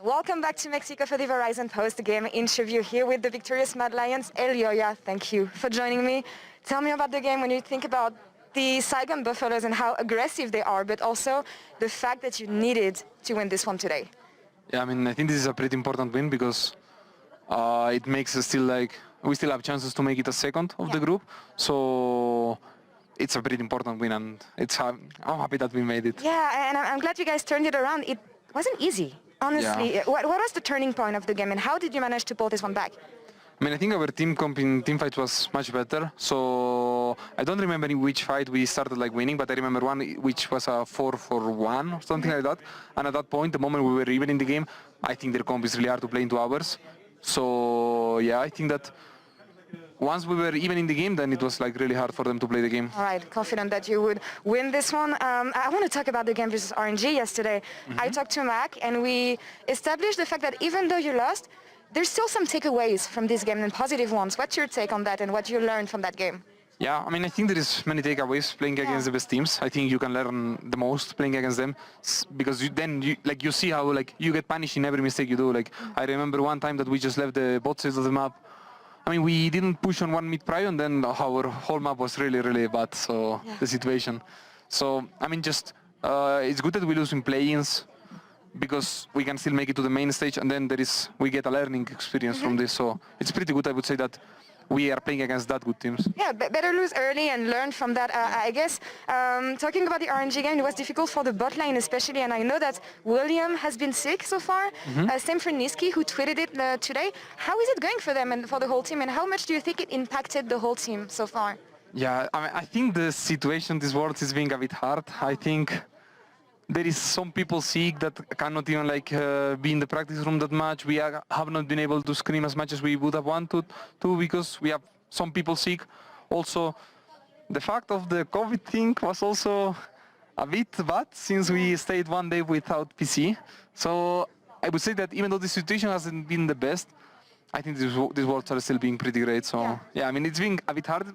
Welcome back to Mexico for the Verizon post-game interview here with the victorious Mad Lions. Elyoya, thank you for joining me. Tell me about the game when you think about the Saigon Buffaloes and how aggressive they are, but also the fact that you needed to win this one today. Yeah, I think this is a pretty important win because it makes us we still have chances to make it a second of the group. So it's a pretty important win, and I'm happy that we made it. Yeah, and I'm glad you guys turned it around. It wasn't easy, honestly. Yeah. What was the turning point of the game, and how did you manage to pull this one back? I think our team fight was much better. So I don't remember in which fight we started winning, but I remember one which was a 4-1 or something like that. And at that point, the moment we were even in the game, I think their comp is really hard to play into ours. So yeah, I think that once we were even in the game, then it was really hard for them to play the game. All right, confident that you would win this one. I want to talk about the game versus RNG yesterday. I talked to Mac, and we established the fact that even though you lost, there's still some takeaways from this game and positive ones. What's your take on that and what you learned from that game? Yeah, I think there is many takeaways playing against the best teams. I think you can learn the most playing against them because you see how you get punished in every mistake you do. I remember one time that we just left the bot sides of the map. We didn't push on one mid prio, and then our whole map was really, really bad. So the situation. So it's good that we lose in play-ins because we can still make it to the main stage, and then we get a learning experience from this. So it's pretty good, I would say, that we are playing against that good teams. Yeah, better lose early and learn from that. I guess talking about the RNG game, it was difficult for the bot lane especially, and I know that William has been sick so far. Same for Niski, who tweeted it today. How is it going for them and for the whole team, and how much do you think it impacted the whole team so far? Yeah, I think the situation this world is being a bit hard. I think there is some people sick that cannot even be in the practice room that much. We have not been able to scrim as much as we would have wanted to because we have some people sick. Also, the fact of the COVID thing was also a bit bad since we stayed one day without PC. So I would say that even though the situation hasn't been the best, I think these worlds are still being pretty great. So yeah, it's been a bit hard,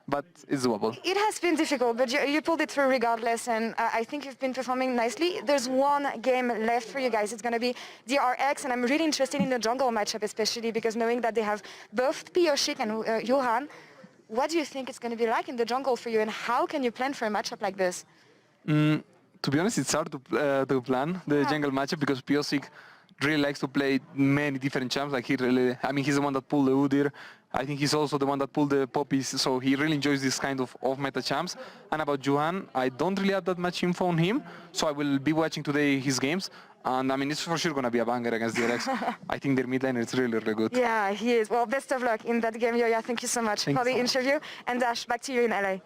but it's doable. It has been difficult, but you pulled it through regardless, and I think you've been performing nicely. There's one game left for you guys. It's going to be DRX, and I'm really interested in the jungle matchup, especially because knowing that they have both Pioshik and Johan, what do you think it's going to be like in the jungle for you, and how can you plan for a matchup like this? To be honest, it's hard to plan the jungle matchup because Pioshik really likes to play many different champs. He's the one that pulled the Udyr. I think he's also the one that pulled the poppies, so he really enjoys this kind of off-meta champs. And about Johan, I don't really have that much info on him, so I will be watching today his games. And it's for sure going to be a banger against DRX. I think their mid lane is really, really good. Yeah, he is. Well, best of luck in that game, Yoya. Thank you so much for the interview. And Dash, back to you in LA.